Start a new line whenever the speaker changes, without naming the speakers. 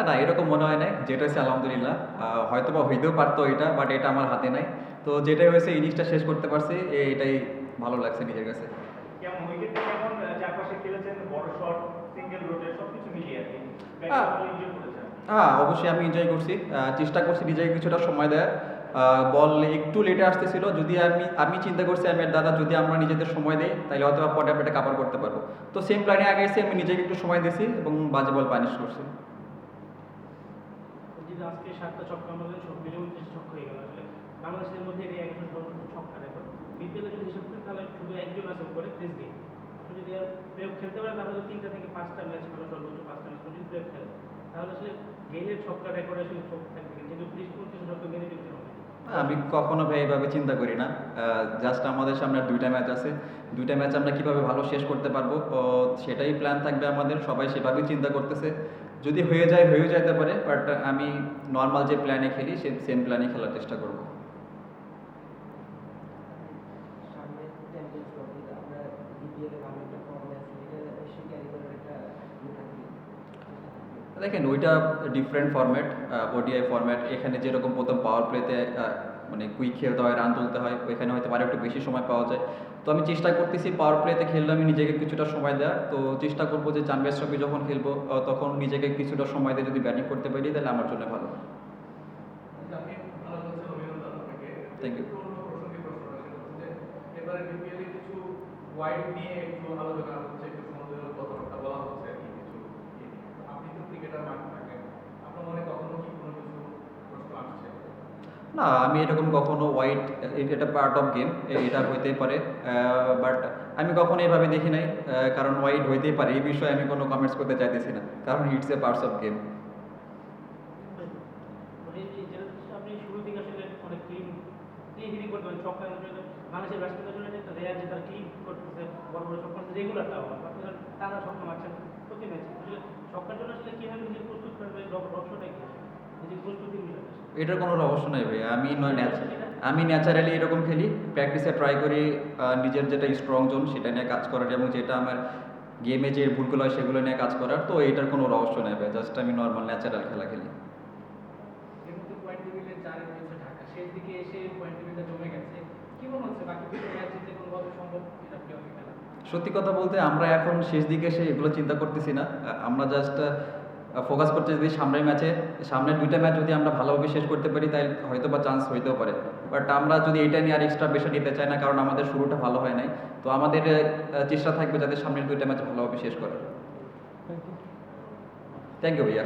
না এরকম মনে হয় নাই। যেটা হইছে আলহামদুলিল্লাহ। হয়তোবা হইতেও পারতো এটা, বাট এটা আমার হাতে নাই। তো যেটাই হয়েছে ইনিংসটা শেষ করতে পারছি, এটাই ভালো লাগছে নিজের কাছে।
কেমন উইকেটটা কেমন চারপাশে খেলেছেন, বড় শট, সিঙ্গেল রোটে সবকিছু মিলিয়ে আর কি।
আ
ব্যাটিংটা ভালো এনজয় করেছেন।
অবশ্যই আমি এনজয় করছি। চেষ্টা করছি নিজেকে কিছুটা সময় দেওয়ার। বল একটু লেটে আসতেছিল। যদি আমি আমি চিন্তা করছি আমি আর দাদা যদি আমরা নিজেদের সময় দেই, তাইলে হয়তোবা পরে আমরা এটা কাভার করতে পারবো। তো সেম প্ল্যানে আগাইছি, আমি নিজেকে একটু সময় দিছি এবং বাজে বল পানিশ করছি।
যদি আজকে ৭টা ছক্কা মারলেন, সব মিলে ২৯ ছক্কা হয়ে গেল। আসলে বাংলাদেশের মধ্যে এটাই একজন সর্বোচ্চ ছক্কা রেকর্ড। বিপিএলে যদি হিসাব করেন তাহলে শুধু একজন আছে উপরে, ক্রিস গেইল। আপনি যদি আর প্লেঅফ খেলতে পারেন তাহলে ৩টা থেকে ৫টা ম্যাচ খেলো, সর্বোচ্চ ৫টা ম্যাচ যদি প্লেঅফ খেলে তাহলে আসলে গেইলের ছক্কা রেকর্ড আসলে চোখ থাকবে, কিন্তু ৩০-৩৫ ছক্কা মেনে নিতে হবে।
আমি কখনো ভাই এভাবে চিন্তা করি না। জাস্ট আমাদের সামনে আর ২টা ম্যাচ আছে। ২টা ম্যাচ আমরা কিভাবে ভালো শেষ করতে পারবো, সেটাই প্ল্যান থাকবে আমাদের। সবাই সেভাবেই চিন্তা করতেছে। যদি হয়ে যায়, হয়েও যাইতে পারে। বাট আমি নরমাল যে প্ল্যানে খেলি, সেম প্ল্যানেই খেলার চেষ্টা করব।
সামনে চ্যাম্পিয়ন্স ট্রফি আমরা বিপিএল এ ভালো একটা ফর্মে আছি, এটা এসে ক্যারি করার একটা ইয়ে থাকবে।
দেখেন ওইটা ডিফারেন্ট ফরম্যাট, ওডিআই ফরম্যাট। এখানে যেরকম প্রথম পাওয়ার প্লেতে মানে কুইক খেলতে হয়, রান তুলতে হয়, ওইখানে হয়তো আরও একটু বেশি সময় পাওয়া যায়। তো আমি চেষ্টা করতেছি পাওয়ার প্লেতে খেললে আমি নিজেকে কিছুটা সময় দেওয়ার। তো চেষ্টা করবো যে চ্যাম্পিয়ন্স ট্রফি যখন খেলবো তখন নিজেকে কিছুটা সময় দিয়ে যদি ব্যাটিং করতে পারি তাহলে আমার জন্য ভালো।
আপনি ভালো বলছেন, অভিনন্দন আপনাকে।
Thank you.
একটু অন্য প্রসঙ্গে প্রশ্নটা সেটা হচ্ছে যে এবারে বিপিএলে কিছু ওয়াইড নিয়ে একটু আলোচনা হচ্ছে, একটু সমালোচনার কথাবার্তা বলা হচ্ছে আর কি কিছু ইয়ে নিয়ে। তো আপনি তো ক্রিকেটার মাঠে থাকেন, আপনার মনে কখনো কি কোনো কিছু প্রশ্ন আসছে?
না আমি এরকম কখনো ওয়াইড, এটা পার্ট অফ গেম, এটা হইতেই পারে। বাট আমি কখনো এভাবে দেখি নাই। কারণ ওয়াইড হইতেই পারে, এই বিষয়ে আমি কোনো কমেন্টস করতে চাইতেছি না, কারণ it's a parts of game.
মানে এই যেটা আপনি শুরুর দিকে আসলে অনেক ক্লিন হিটিং করতে পারেন, ছক্কা বাংলাদেশের ব্যাটসম্যানদের জন্য একটা রেয়ার যে তারা ক্লিন করতেছে, বড় বড় ছক্কা রেগুলারটা হবে। আপনি যখন টানা ছক্কা মারছেন প্রতি ম্যাচে, আসলে ছক্কার জন্য আসলে কীভাবে নিজের প্রস্তুত করবে, রহস্যটা কি নিজের প্রস্তুতির বিষয়টা?
এটার কোনো রহস্য নাই ভাই। আমি ন্যাচারালি এরকম খেলি, প্র্যাকটিসে ট্রাই করি নিজের যেটা স্ট্রং জোন সেটা নিয়ে কাজ করার, এবং যেটা আমার গেমে যে ভুলগুলো হয় সেগুলো নিয়ে কাজ করার। তো এটার কোনো রহস্য নেই ভাই, জাস্ট আমি নর্মাল ন্যাচারাল খেলা খেলি।
এর মধ্যে পয়েন্ট টেবিলের 4-এ রয়েছে ঢাকা, শেষ দিকে এসে পয়েন্ট টেবিলটা জমে গেছে। কি মনে হচ্ছে বাকি দুটো ম্যাচ জিতে কোনোভাবে সম্ভব এটা প্লে-অফে খেলা?
সত্যি কথা বলতে আমরা এখন শেষ দিকে এসে এগুলো চিন্তা করতেছি না। আমরা জাস্ট ফোকাস করতে যদি সামনের ম্যাচে, সামনের 2টা ম্যাচ যদি আমরা ভালোভাবে শেষ করতে পারি তাই হয়তো বা চান্স হইতেও পারে। বাট আমরা যদি এটা নিয়ে আর এক্সট্রা বেশি নিতে চাই না, কারণ আমাদের শুরুটা ভালো হয় নাই। তো আমাদের চেষ্টা থাকবে যাতে সামনের 2টা ম্যাচ ভালোভাবে শেষ করার। থ্যাংক ইউ ভাইয়া।